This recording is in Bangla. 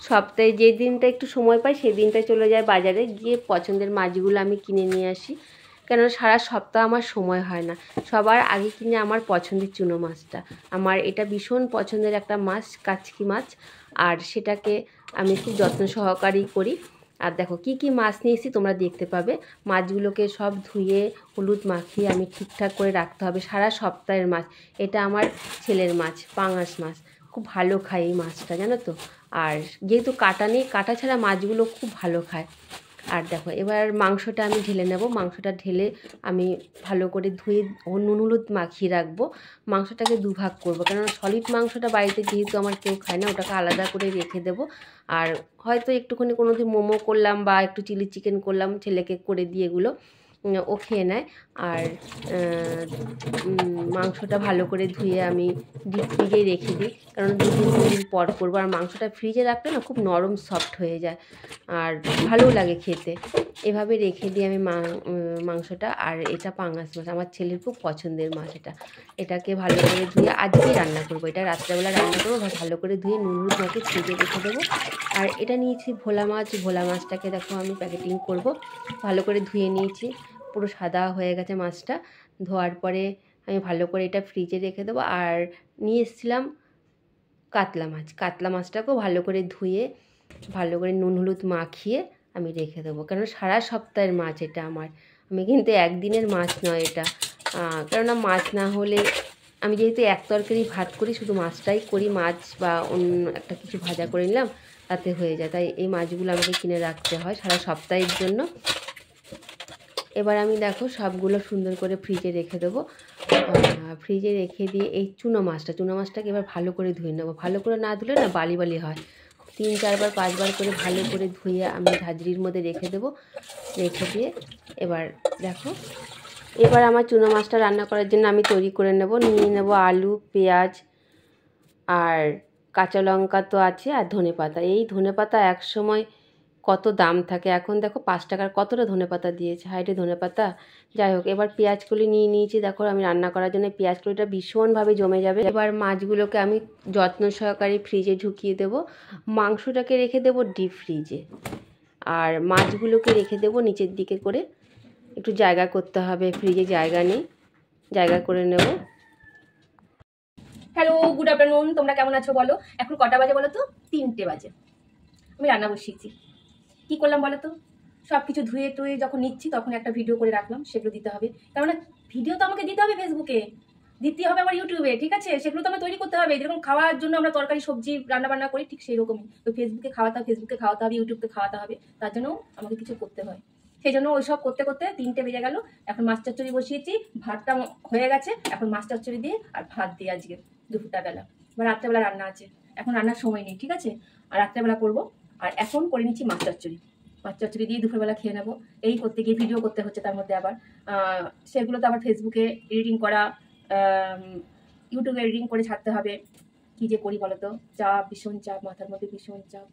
সপ্তাহে যে দিনটা একটু সময় পাই সেই দিনটা চলে যায় বাজারে, গিয়ে পছন্দের মাছগুলো আমি কিনে নিয়ে আসি। কেননা সারা সপ্তাহ আমার সময় হয় না। সবার আগে কিনে আমার পছন্দের চুনো মাছটা। আমার এটা ভীষণ পছন্দের একটা মাছ, কাচকি মাছ। আর সেটাকে আমি খুব যত্ন সহকারেই করি। আর দেখো কি কি মাছ নিয়েছি তোমরা দেখতে পাবে। মাছগুলোকে সব ধুয়ে হলুদ মাখিয়ে আমি ঠিকঠাক করে রাখতে হবে। সারা সপ্তাহের মাছ। এটা আমার ছেলের মাছ, পাঙাশ মাছ। খুব ভালো খায় এই মাছটা, জানো তো। আর যেহেতু কাটা নেই, কাটা ছাড়া মাছগুলো খুব ভালো খায়। আর দেখো এবার মাংসটা আমি ঢেলে নেব। মাংসটা ঢেলে আমি ভালো করে ধুয়ে নুন হলুদ মাখিয়ে রাখবো। মাংসটাকে দুভাগ করবো, কেননা সলিড মাংসটা বাড়িতে যেহেতু আমার কেউ খায় না, ওটাকে আলাদা করে রেখে দেবো। আর হয়তো একটুখানি কোনো দিন মোমো করলাম বা একটু চিলি চিকেন করলাম, ছেলেকে করে দিয়ে এগুলো ও খেয়ে নেয়। আর মাংসটা ভালো করে ধুয়ে আমি ডিপ ফ্রিজে রেখে দিই, কারণ 2-3 দিন পর করবো। আর মাংসটা ফ্রিজে রাখলে না খুব নরম সফট হয়ে যায় আর ভালোও লাগে খেতে। এভাবে রেখে দিই আমি মাংসটা। আর এটা পাঙাশ মাছ, আমার ছেলের খুব পছন্দের মাছ এটা। এটাকে ভালো করে ধুয়ে আজকেই রান্না করবো, এটা রাত্রেবেলা রান্না করবো। ভালো করে ধুয়ে নুন হলুদ মাখিয়ে ফ্রিজে রেখে দেবো। আর এটা নিয়েছি ভোলা মাছ। ভোলা মাছটাকে দেখো আমি প্যাকেটিং করব। ভালো করে ধুয়ে নিয়েছি, পুরো সাদা হয়ে গেছে মাছটা। ধোয়ার পরে আমি ভালো করে এটা ফ্রিজে রেখে দেবো। আর নিয়ে এসেছিলাম কাতলা মাছ। কাতলা মাছটাকেও ভালো করে ধুয়ে ভালো করে নুন হলুদ মাখিয়ে আমি রেখে দেবো, কারণ সারা সপ্তাহের মাছ এটা আমার। আমি কিন্তু একদিনের মাছ নয় এটা, কেননা মাছ না হলে আমি যেহেতু এক তরকারি ভাত করি, শুধু মাছটাই করি, মাছ বা অন্য একটা কিছু ভাজা করে নিলাম তাতে হয়ে যায়। তাই এই মাছগুলো আমাকে কিনে রাখতে হয় সারা সপ্তাহের জন্য। এবার আমি দেখো সবগুলো সুন্দর করে ফ্রিজে রেখে দেবো। ফ্রিজে রেখে দিয়ে এই চুনো মাছটাকে এবার ভালো করে ধুয়ে নেবো। ভালো করে না ধুলে না বালি বালি হয়। 3-4বার 5বার করে ভালো করে ধুয়ে আমি ঝাঁঝরির মধ্যে রেখে দেবো। রেখে দিয়ে এবার দেখো, এবার আমার চুনো মাছটা রান্না করার জন্য আমি তৈরি করে নেব। নিয়ে নেব আলু, পেঁয়াজ আর কাঁচা লঙ্কা তো আছে, আর ধনেপাতা। এই ধনেপাতা এক সময় কত দাম থাকে, এখন দেখো 5 টাকার কতটা ধনেপাতা দিয়েছে, হাইটে ধনেপাতা। যাই হোক, এবার পেঁয়াজকলি নিয়ে নিয়েছি। দেখো আমি রান্না করার জন্য পেঁয়াজকলিটা ভীষণভাবে জমে যাবে। এবার মাছগুলোকে আমি যত্ন সহকারে ফ্রিজে ঢুকিয়ে দেব। মাংসটাকে রেখে দেব ডিপ ফ্রিজে, আর মাছগুলোকে রেখে দেব নিচের দিকে করে। একটু জায়গা করতে হবে, ফ্রিজে জায়গা নেই, জায়গা করে নেব। Hello, good afternoon. তোমরা কেমন আছো বলো? এখন কটা বাজে বলো তো? 3টে বাজে। আমি রান্না বসিয়েছি। কি করলাম বলো তো? সব কিছু ধুয়ে টুয়ে যখন নিচ্ছি তখন একটা ভিডিও করে রাখলাম, সেগুলো দিতে হবে। কেননা ভিডিও তো আমাকে দিতে হবে ফেসবুকে, দিতে হবে আমার ইউটিউবে, ঠিক আছে? সেগুলো তো আমার তৈরি করতে হবে। যেরকম খাওয়ার জন্য আমরা তরকারি সবজি রান্না বান্না করি, ঠিক সেই রকমই তো ফেসবুকে খাওয়াতে হবে, ইউটিউবকে খাওয়াতে হবে। তার জন্য আমাকে কিছু করতে হয়। সেই জন্য ওইসব করতে করতে 3টে বেজে গেল। এখন মাছ চচ্চড়ি বসিয়েছি, ভাতটা হয়ে গেছে। এখন মাছ চচ্চড়ি দিয়ে আর ভাত দিয়ে আজকে দুপুরটা বেলা, বা রাত্রেবেলা রান্না আছে। এখন রান্নার সময় নেই, ঠিক আছে? আর রাত্রেবেলা করবো। আর এখন করে নিচ্ছি মাছ চচ্চড়ি। মাছ চচ্চড়ি দিয়ে দুপুরবেলা খেয়ে নেবো। এই করতে গিয়ে ভিডিও করতে হচ্ছে, তার মধ্যে আবার সেগুলো তো আবার ফেসবুকে এডিটিং করা, ইউটিউবে এডিটিং করে ছাড়তে হবে। কি যে করি বলো তো, চাপ, ভীষণ চাপ, মাথার মধ্যে ভীষণ চাপ।